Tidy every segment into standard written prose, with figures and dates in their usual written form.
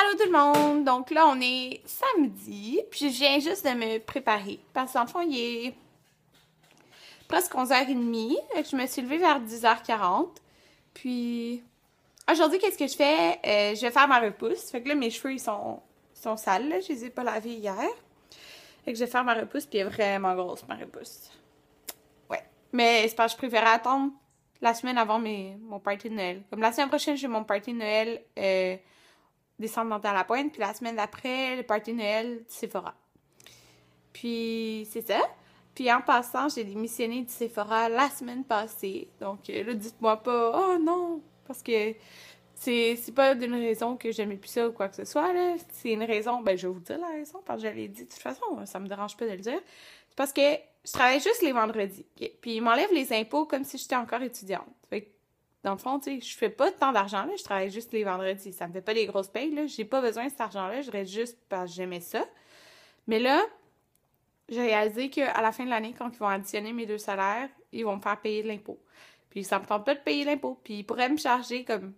Allô tout le monde! Donc là, on est samedi, puis je viens juste de me préparer. Parce qu'en fond, il est presque 11h30. Je me suis levée vers 10h40. Puis aujourd'hui, qu'est-ce que je fais? Je vais faire ma repousse. Fait que là, mes cheveux, ils sont sales, là. Je les ai pas lavés hier. Fait que je vais faire ma repousse, puis elle est vraiment grosse, ma repousse. Ouais. Mais c'est parce que je préférais attendre la semaine avant mon party de Noël. Comme la semaine prochaine, j'ai mon party de Noël décembre dans la pointe, puis la semaine d'après, le party de Noël du Sephora. Puis c'est ça. Puis en passant, j'ai démissionné du Sephora la semaine passée. Donc là, dites-moi pas « Oh non! » Parce que c'est pas d'une raison que j'aimais plus ça ou quoi que ce soit, là. C'est une raison, ben je vais vous dire la raison, parce que je l'ai dit de toute façon, ça me dérange pas de le dire. C'est parce que je travaille juste les vendredis. Okay? Puis ils m'enlèvent les impôts comme si j'étais encore étudiante. Fait que, dans le fond, tu sais, je fais pas tant d'argent, là, je travaille juste les vendredis. Ça me fait pas des grosses payes, là. J'ai pas besoin de cet argent-là, je reste juste parce que j'aimais ça. Mais là, j'ai réalisé qu'à la fin de l'année, quand ils vont additionner mes deux salaires, ils vont me faire payer de l'impôt. Puis ça me tente pas de payer l'impôt. Puis ils pourraient me charger comme...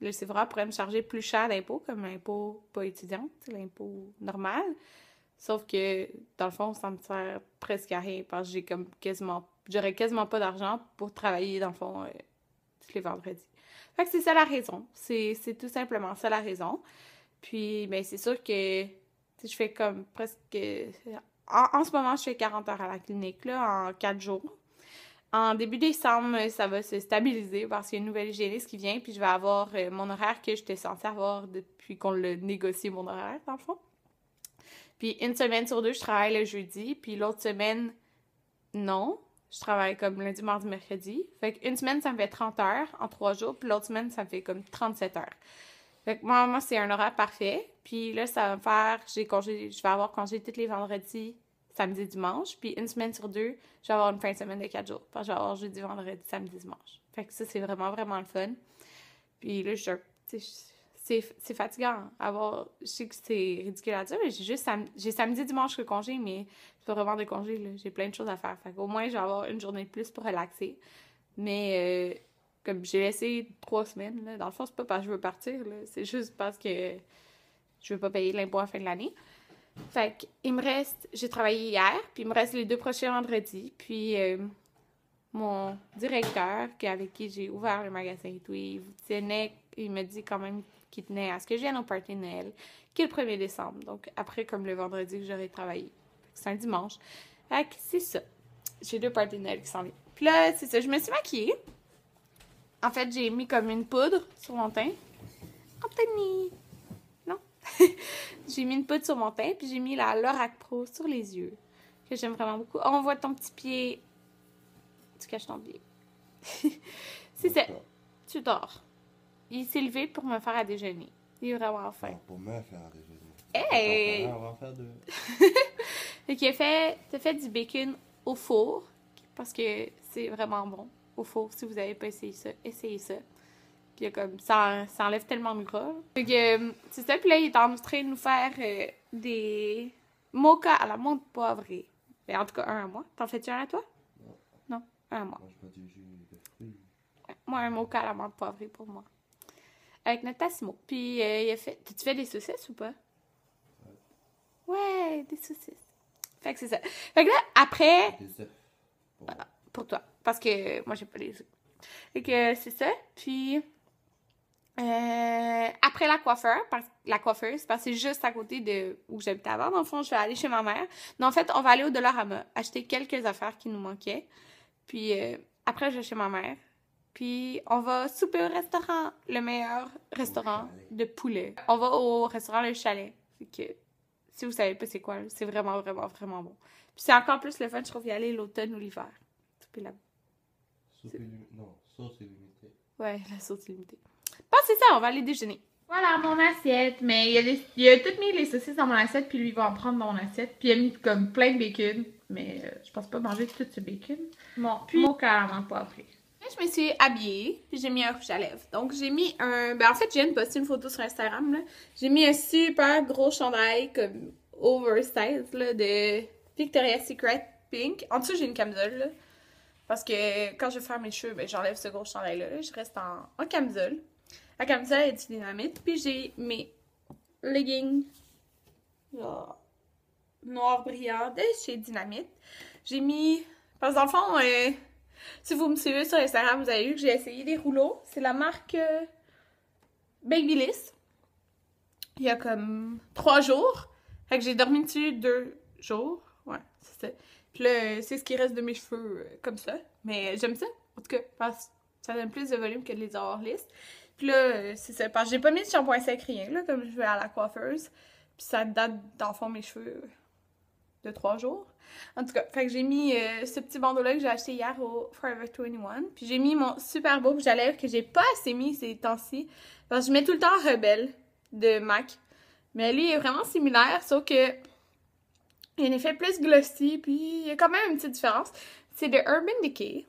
Le Sephora pourrait me charger plus cher d'impôt, comme l'impôt pas étudiante, l'impôt normal. Sauf que, dans le fond, ça me sert presque à rien parce que j'aurais quasiment pas d'argent pour travailler, dans le fond, tous les vendredis. Fait que c'est ça la raison. C'est tout simplement ça la raison. Puis, ben c'est sûr que je fais comme presque... En ce moment, je fais 40 heures à la clinique, là, en 4 jours. En début décembre, ça va se stabiliser parce qu'il y a une nouvelle hygiéniste qui vient, puis je vais avoir mon horaire que j'étais censée avoir depuis qu'on l'a négocié, mon horaire, dans le fond. Puis une semaine sur deux, je travaille le jeudi, puis l'autre semaine, non. Je travaille comme lundi, mardi, mercredi. Fait qu'une semaine, ça me fait 30 heures en 3 jours, puis l'autre semaine, ça me fait comme 37 heures. Fait que moi c'est un horaire parfait. Puis là, ça va me faire... Je vais avoir congé tous les vendredis, samedi, dimanche. Puis une semaine sur deux, je vais avoir une fin de semaine de 4 jours. Parce que je vais avoir jeudi, vendredi, samedi, dimanche. Fait que ça, c'est vraiment, vraiment le fun. Puis là, c'est fatigant. Je sais que c'est ridicule à dire, mais j'ai samedi, dimanche que congé, mais c'est pas vraiment de congé, là. J'ai plein de choses à faire. Fait qu'au moins, je vais avoir une journée de plus pour relaxer. Mais comme j'ai laissé 3 semaines, là, dans le fond, c'est pas parce que je veux partir, là. C'est juste parce que je veux pas payer l'impôt à la fin de l'année. Fait qu'il me reste... J'ai travaillé hier, puis il me reste les 2 prochains vendredis. Puis mon directeur, avec qui j'ai ouvert le magasin et tout, il me dit quand même qu'il tenait à ce que je vienne au party de Noël, qui est le 1er décembre. Donc après, comme le vendredi que j'aurai travaillé. C'est un dimanche. Fait que c'est ça. J'ai 2 parties de Noël qui s'en viennent. Puis là, c'est ça. Je me suis maquillée. En fait, j'ai mis comme une poudre sur mon teint. Anthony! Non? J'ai mis une poudre sur mon teint, puis j'ai mis la Lorac Pro sur les yeux, que j'aime vraiment beaucoup. Oh, on voit ton petit pied. Tu caches ton pied. C'est ça. Tu dors. Il s'est levé pour me faire à déjeuner. Il est vraiment faim. Pour me faire à déjeuner. Hey! On va en faire 2. Fait qu'il t'as fait du bacon au four, parce que c'est vraiment bon. Au four, si vous n'avez pas essayé ça, essayez ça. Puis comme ça enlève tellement de gras. Fait que c'est ça. Puis là, il est en train de nous faire des mochas à la menthe poivrée. Mais en tout cas, un à moi. T'en fais-tu un à toi? Non, un à moi. Moi, je bois du jus de fruits. Moi, un mocha à la menthe poivrée pour moi. Avec notre Tassimo. Puis il a fait... Tu fais des saucisses ou pas? Ouais, des saucisses. Fait que c'est ça. Fait que là, après... Des œufs. Pour toi. Parce que moi, j'ai pas les œufs. Fait que c'est ça. Puis... après la coiffeuse, parce que c'est juste à côté de où j'habitais avant. Dans le fond, je vais aller chez ma mère. Mais en fait, on va aller au Dollarama, acheter quelques affaires qui nous manquaient. Puis après, je vais chez ma mère. Puis on va souper au restaurant, le meilleur restaurant de poulet. On va au restaurant Le Chalet. Fait que, si vous savez pas c'est quoi, c'est vraiment, vraiment, vraiment bon. Puis c'est encore plus le fun, je trouve, y aller l'automne ou l'hiver. Souper là-bas. Non, sauce illimitée. Ouais, la sauce illimitée. Bon, c'est ça, on va aller déjeuner. Voilà mon assiette, mais il a tout mis les saucisses dans mon assiette, puis lui il va en prendre dans mon assiette, puis il a mis comme plein de bacon, mais je pense pas manger tout ce bacon. Bon, puis mon carrément poivré. Je me suis habillée, puis j'ai mis un rouge à lèvres. Donc j'ai mis en fait, je viens de poster une photo sur Instagram, là. J'ai mis un super gros chandail, comme oversize, là, de Victoria's Secret Pink. En dessous, j'ai une camisole, là. Parce que quand je vais faire mes cheveux, ben, j'enlève ce gros chandail-là. Je reste en camisole. La camisole est du dynamite. Puis j'ai mes leggings. Genre, noir brillant de chez Dynamite. J'ai mis... Parce que dans le fond, si vous me suivez sur Instagram, vous avez vu que j'ai essayé des rouleaux. C'est la marque Babyliss. Il y a comme 3 jours. Fait que j'ai dormi dessus 2 jours. Ouais, c'est ça. Puis là, c'est ce qui reste de mes cheveux comme ça. Mais j'aime ça, en tout cas, parce que ça donne plus de volume que de les avoir lisses. Puis là, c'est ça. Parce que j'ai pas mis de shampoing sec, rien, là, comme je vais à la coiffeuse. Puis ça date, dans le fond, mes cheveux de 3 jours. En tout cas, fait que j'ai mis ce petit bandeau-là que j'ai acheté hier au Forever 21. Puis j'ai mis mon super beau rouge à lèvres que j'ai pas assez mis ces temps-ci. Parce que je mets tout le temps Rebelle de MAC. Mais lui, il est vraiment similaire, sauf que il y a un effet plus glossy, puis il y a quand même une petite différence. C'est de Urban Decay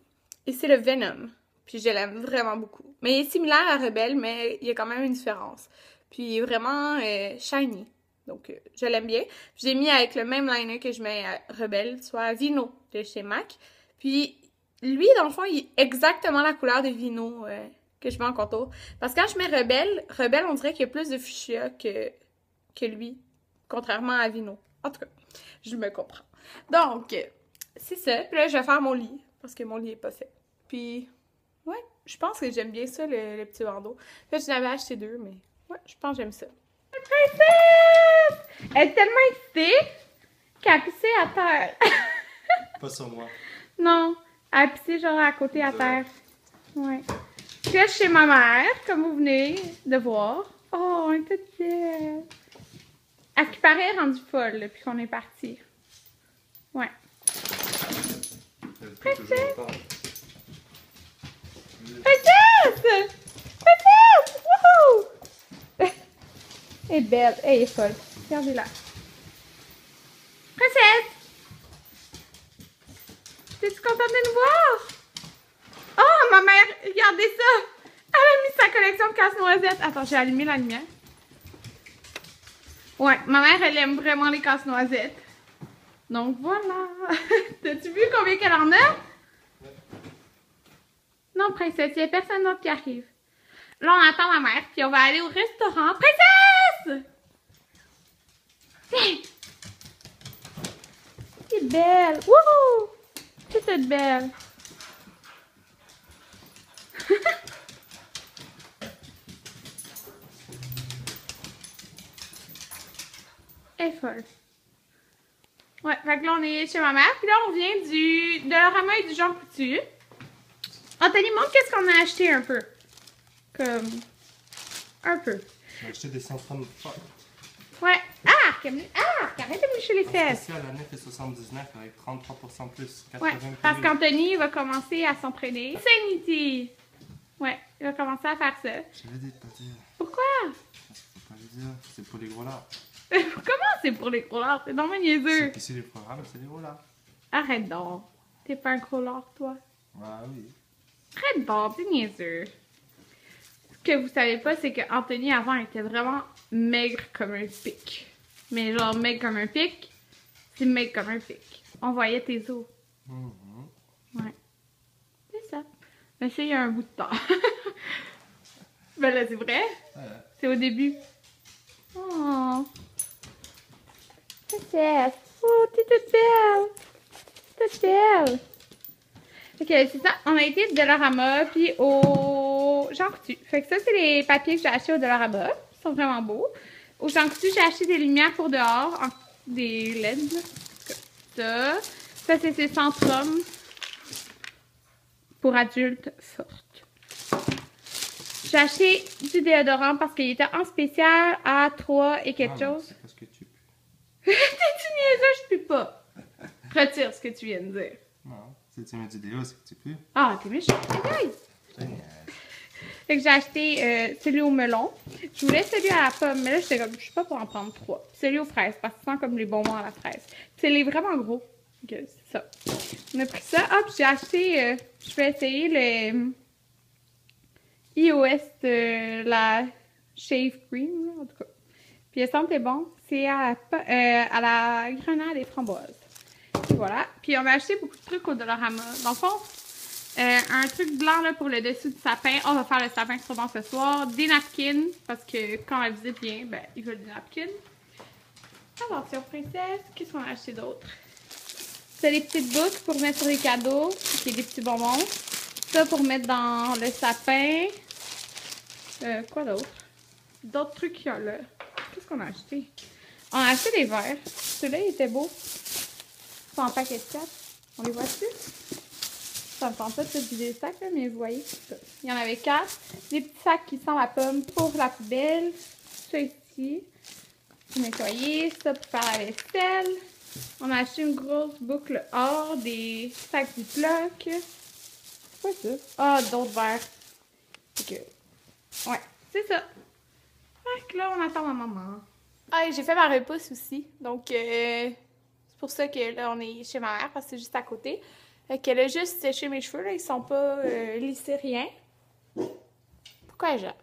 et c'est le Venom. Puis je l'aime vraiment beaucoup. Mais il est similaire à Rebelle, mais il y a quand même une différence. Puis il est vraiment shiny. Donc je l'aime bien. J'ai mis avec le même liner que je mets à Rebelle, soit Vino de chez MAC. Puis lui, dans le fond, il est exactement la couleur de Vino que je mets en contour. Parce que quand je mets Rebelle, on dirait qu'il y a plus de fuchsia que lui, contrairement à Vino. En tout cas, je me comprends. Donc, c'est ça. Puis là, je vais faire mon lit, parce que mon lit est pas fait. Puis, ouais, je pense que j'aime bien ça, le petit bandeau. Là, je n'avais acheté 2, mais ouais, je pense que j'aime ça. La princesse! Elle est tellement excitée qu'elle a pissé à terre. Pas sur moi. Non, elle a pissé genre à côté à terre. Ouais. Puis là, je suis chez ma mère, comme vous venez de voir. Oh, elle est toute belle. À ce qui paraît, rendue folle depuis qu'on est parti. Ouais. Princesse! Princesse! Princesse! Wouhou! Elle est belle, elle est folle. Regardez-la. Princesse! T'es-tu contente de nous voir? Oh, ma mère, regardez ça! Elle a mis sa collection de casse-noisettes. Attends, j'ai allumé la lumière. Ouais, ma mère, elle aime vraiment les casse-noisettes. Donc voilà. T'as-tu vu combien qu'elle en a? Non, princesse, il n'y a personne d'autre qui arrive. Là, on attend ma mère, puis on va aller au restaurant. Princesse! Viens! C'est belle! Wouhou! C'est toute belle! Elle est folle. Ouais, fait que là, on est chez ma mère. Puis là, on vient de Dollarama et du Jean Coutu. Anthony, montre qu'est-ce qu'on a acheté un peu. Comme... un peu. J'ai acheté des centrales fortes. Ouais. Ah! Arrête de moucher les fesses. Spécial à 9,79 avec 33% plus. 80 Ouais, parce qu'Anthony va commencer à s'entraîner. Sanity! Ouais, il va commencer à faire ça. Je l'ai dit de pas dire. Pourquoi? Faut pas le dire, c'est pour les gros lards. Comment c'est pour les gros lards? C'est dans ma niaiseux. C'est les programmes, c'est les gros lards. Arrête donc. T'es pas un gros lard, toi? Ah oui. Arrête donc, t'es niaiseux. Ce que vous savez pas, c'est que Anthony avant était vraiment maigre comme un pic. Mais genre maigre comme un pic, c'est maigre comme un pic. On voyait tes os. Ouais. C'est ça. Mais ça, il y a un bout de temps. Ben là, c'est vrai. Ouais. C'est au début. Oh. Princesse. Oh, t'es toute belle. Toute belle. Ok, c'est ça. On a été de Dollarama puis au Jean Coutu. Fait que ça, c'est les papiers que j'ai achetés au Dollarama. Ils sont vraiment beaux. Au Jean Coutu, j'ai acheté des lumières pour dehors. Des LED. Là. Ça, c'est ces Centrum pour adultes fortes. J'ai acheté du déodorant parce qu'il était en spécial à 3 et quelque chose. C'est parce que tu pues. T'es-tu niaiseux? Je pue pas. Retire ce que tu viens de dire. Non, si tu mets du déo, c'est que tu pues. Ah, t'es méchant. Hey! Génial. Fait que j'ai acheté celui au melon. Je voulais celui à la pomme, mais là, j'étais comme, je suis pas pour en prendre 3. Celui aux fraises, parce qu'il sent comme les bonbons à la fraise. C'est les vraiment gros. Okay, c'est ça. On a pris ça. Ah, puis j'ai acheté, je vais essayer le iOS, la Shave Cream, là, en tout cas. Puis elle sentait bon. C'est à la grenade et framboise. Et voilà. Puis on a acheté beaucoup de trucs au Dollarama. Dans le fond, Un truc blanc là, pour le dessus du sapin. On va faire le sapin sûrement ce soir. Des napkins, parce que quand la visite vient, ben, ils veulent des napkins. Attention, princesse. Qu'est-ce qu'on a acheté d'autre? C'est des petites boucles pour mettre sur les cadeaux, qui est des petits bonbons. Ça pour mettre dans le sapin. Quoi d'autre? D'autres trucs qu'il y a là. Qu'est-ce qu'on a acheté? On a acheté des verres. Celui-là, il était beau. Ils sont en paquet de 4. On les voit-tu? Ça me tente pas de se vider le sac, là, mais vous voyez, c'est ça. Il y en avait 4. Des petits sacs qui sentent la pomme pour la poubelle. Ça ici. Pour nettoyer. Ça pour faire la vaisselle. On a acheté une grosse boucle or, des sacs Ziploc. C'est quoi ça? Ah, d'autres verres. Ok. Ouais, c'est ça. Fait que là, on attend ma maman. Ah, j'ai fait ma repousse aussi. Donc, c'est pour ça que là, on est chez ma mère, parce que c'est juste à côté. Fait qu'elle a juste séché mes cheveux, là. Ils sont pas lissés, rien. Pourquoi elle jappe?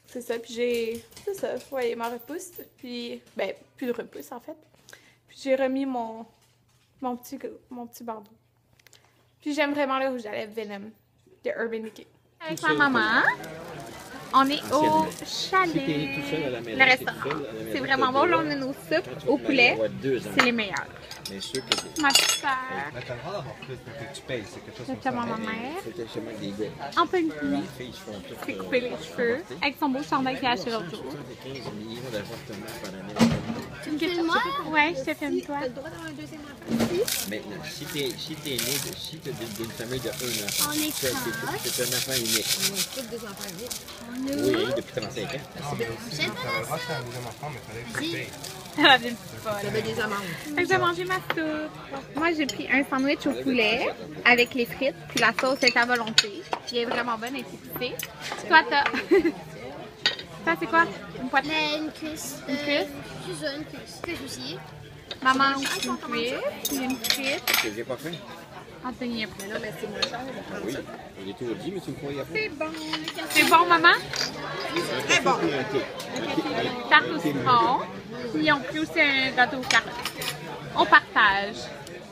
C'est ça, puis j'ai... C'est ça, vous voyez, ma repousse. Puis, ben, plus de repousse, en fait. Puis j'ai remis mon petit bandeau. Puis j'aime vraiment le rouge à lèvres Venom de Urban Decay. Avec ma maman, on est au chalet. Le restaurant. C'est vraiment bon. Là, on a nos soupes au poulet. C'est les meilleurs. Ma petite sœur. Mais t'as le droit d'avoir plus, mais que tu payes, c'est quelque chose C'est ma mère. En pleine pluie. C'est couper les cheveux. Avec son beau chandail qu'il a acheté l'autre jour. Tu me filmes moi? Ouais, je te filme toi. T'as le droit d'avoir un deuxième enfant. Maintenant, si t'es né d'une famille de 1 enfant, On est c'est un enfant unique. On a tous des enfants uniques. Oui, depuis 35 ans. T'as le droit de faire un deuxième enfant, mais fallait que tu payes. Elle a des petits poils. J'avais des amendes. Fait que j'ai mangé ma soupe. Moi, j'ai pris un sandwich au poulet avec les frites, puis la sauce est à volonté. Elle est vraiment bonne, elle est épicée. Toi, t'as... Ça, c'est quoi? Une poitrine? Mais une cuisse. Une cuisse? Juste une cuisse. Cuisse aussi. Maman aussi une cuisse, puis une frite. Que j'ai pas faim. Anthony a pris. Là, mais c'est moins cher. Oui, j'ai tout dit, mais tu me croyais pas. C'est bon. C'est bon, maman? Très bon. Tarte au citron. Puis ils ont pris aussi un gâteau aux carottes. On partage.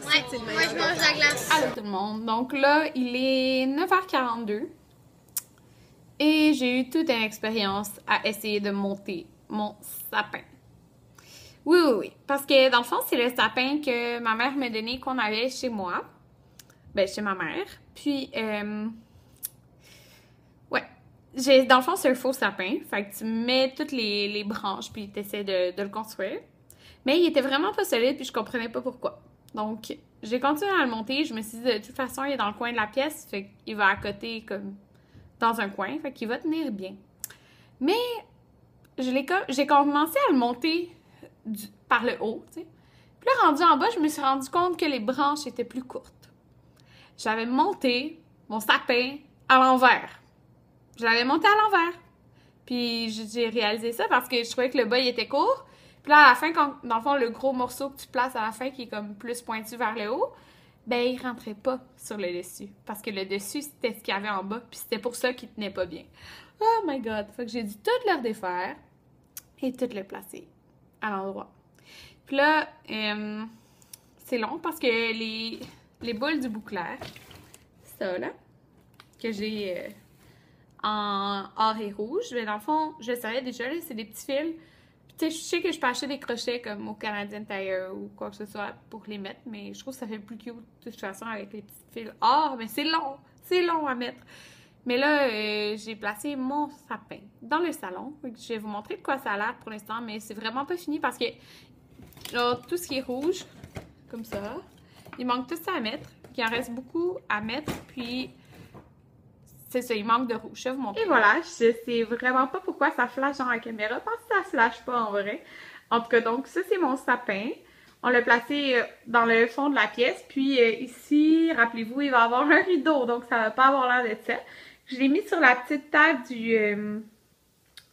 Ouais, moi je mange la glace. Allô tout le monde. Donc là, il est 9h42. Et j'ai eu toute une expérience à essayer de monter mon sapin. Oui, oui, oui. Parce que dans le fond, c'est le sapin que ma mère m'a donné qu'on avait chez moi. Ben, chez ma mère. Puis, ouais. Dans le fond, c'est un faux sapin. Fait que tu mets toutes les branches puis tu essaies de le construire. Mais il était vraiment pas solide puis je comprenais pas pourquoi. Donc, j'ai continué à le monter. Je me suis dit, de toute façon, il est dans le coin de la pièce. Fait qu'il va à côté comme dans un coin. Fait qu'il va tenir bien. Mais, j'ai commencé à le monter par le haut, tu sais. Puis là, rendu en bas, je me suis rendu compte que les branches étaient plus courtes. J'avais monté mon sapin à l'envers. Je l'avais monté à l'envers. Puis j'ai réalisé ça parce que je trouvais que le bas, il était court. Puis là, à la fin, dans le fond, le gros morceau que tu places à la fin, qui est comme plus pointu vers le haut, ben, il rentrait pas sur le dessus. Parce que le dessus, c'était ce qu'il y avait en bas. Puis c'était pour ça qu'il tenait pas bien. Oh my God! Fait que j'ai dû tout le redéfaire et tout le placer à l'endroit. Puis là, c'est long parce que les boules du bouclaire, ça là, que j'ai en or et rouge, mais dans le fond, je le savais déjà, là, c'est des petits fils. Puis tu sais, je sais que je peux acheter des crochets comme au Canadian Tire ou quoi que ce soit pour les mettre, mais je trouve que ça fait plus cute de toute façon avec les petits fils or, mais c'est long à mettre. Mais là, j'ai placé mon sapin dans le salon. Je vais vous montrer de quoi ça a l'air pour l'instant, mais c'est vraiment pas fini parce que genre, tout ce qui est rouge, comme ça, il manque tout ça à mettre. Il en reste beaucoup à mettre, puis c'est ça, il manque de rouge. Je vais vous montrer. Et voilà, je sais vraiment pas pourquoi ça flash dans la caméra, parce que ça flash pas en vrai. En tout cas, donc ça c'est mon sapin. On l'a placé dans le fond de la pièce, puis ici, rappelez-vous, il va y avoir un rideau, donc ça va pas avoir l'air de ça. Je l'ai mis sur la petite table du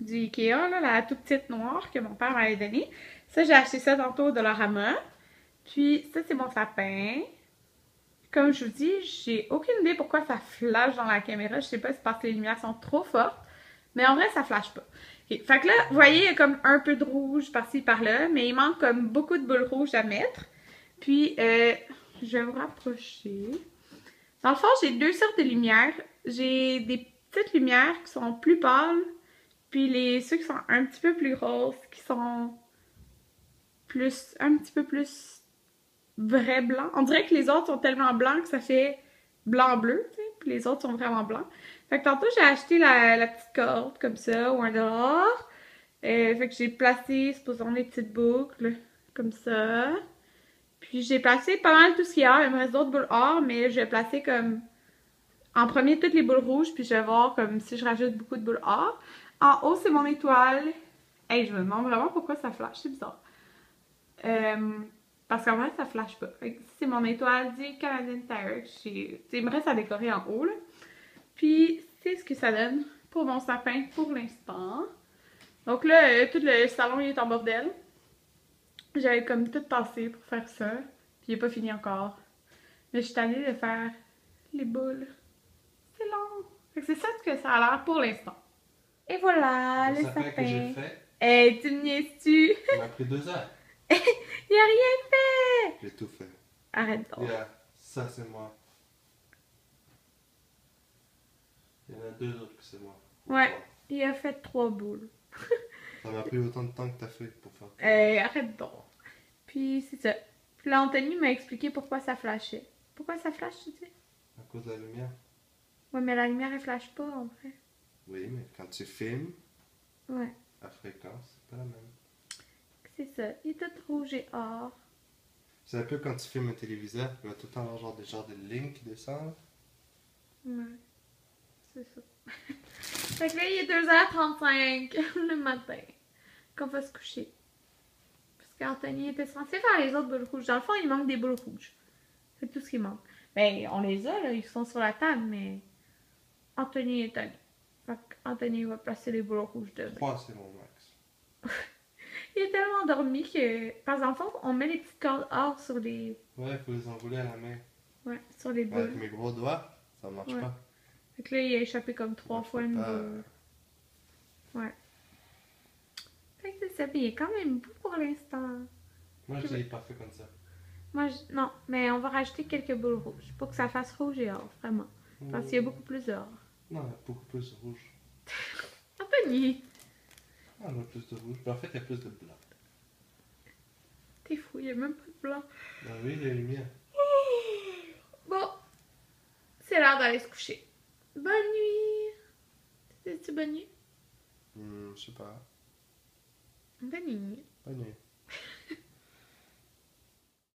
Ikea, là, la toute petite noire que mon père m'avait donnée. Ça, j'ai acheté ça tantôt de Dollarama. Puis ça, c'est mon sapin. Comme je vous dis, j'ai aucune idée pourquoi ça flash dans la caméra. Je sais pas si c'est parce que les lumières sont trop fortes. Mais en vrai, ça flash pas. Okay. Fait que là, vous voyez, il y a comme un peu de rouge par-ci, par-là. Mais il manque comme beaucoup de boules rouges à mettre. Puis, je vais vous rapprocher. Dans le fond, j'ai deux sortes de lumières. J'ai des petites lumières qui sont plus pâles, puis ceux qui sont un petit peu plus roses, qui sont un petit peu plus vrai blanc. On dirait que les autres sont tellement blancs que ça fait blanc-bleu, tu sais, puis les autres sont vraiment blancs. Fait que tantôt, j'ai acheté la petite corde comme ça, ou $1. Fait que j'ai placé, supposons, des petites boucles, comme ça. Puis j'ai placé pas mal tout ce qu'il y a. Il me reste d'autres boules or, mais je vais placer comme en premier toutes les boules rouges, puis je vais voir comme si je rajoute beaucoup de boules or. En haut, c'est mon étoile. Hey, je me demande vraiment pourquoi ça flash, c'est bizarre. Parce qu'en vrai, ça flash pas. Fait que c'est mon étoile du Canadian Tire. Il me reste à décorer en haut, là. Puis, c'est ce que ça donne pour mon sapin pour l'instant. Donc là, tout le salon il est en bordel. J'avais comme tout tassé pour faire ça. Puis il n'est pas fini encore. Mais je suis allée de faire les boules. C'est long. Fait que c'est ça que ça a l'air pour l'instant. Et voilà, le sapin. que j'ai fait, Hey, tu me niaises-tu? ça m'a pris 2 heures. Il a rien fait! J'ai tout fait. Arrête donc. Yeah, ça c'est moi. Il y en a 2 autres que c'est moi. Ouais, il a fait 3 boules. Ça m'a pris autant de temps que t'as fait pour faire. Hey, arrête donc. Puis c'est ça. Puis là, Anthony m'a expliqué pourquoi ça flashait. Pourquoi ça flash, tu sais? À cause de la lumière. Ouais, mais la lumière, elle flash pas, en vrai. Oui, mais quand tu filmes, Ouais, la fréquence, c'est pas la même. c'est ça. Il est tout rouge et or. C'est un peu quand tu filmes un téléviseur, il va tout le temps avoir genre de lignes qui descendent. Ouais, c'est ça. Fait que là, il est 2h35 le matin qu'on va se coucher. Parce qu'Anthony était censé faire les autres boules rouges. Dans le fond, il manque des boules rouges. C'est tout ce qui manque. Ben, on les a, là. Ils sont sur la table, mais Anthony est tanné. Fait qu'Anthony va placer les boules rouges demain. 3, c'est mon max. Il est tellement endormi que... Parce qu'en fond, on met les petites cordes or sur les... Ouais, il faut les enrouler à la main. Ouais, sur les boules. Avec mes gros doigts, ça marche Ouais. pas. Fait que là, il a échappé comme 3 Ouais, fois faut une pas- boule. Ouais. Fait que c'est ça. Puis il est quand même beau pour l'instant. Moi, je l'ai pas fait comme ça. Moi, non, mais on va rajouter quelques boules rouges pour que ça fasse rouge et or, vraiment. Parce qu'il y a beaucoup plus d'or. Non, il y a beaucoup plus de rouge. Anthony, Ah, on a plus de rouge. Mais en fait, il y a plus de blanc. t'es fou, il n'y a même pas de blanc. Ah oui, les lumières. Bon, c'est l'heure d'aller se coucher. Bonne nuit. C'est-tu bonne nuit? Je sais pas. Bonne nuit. Bonne nuit.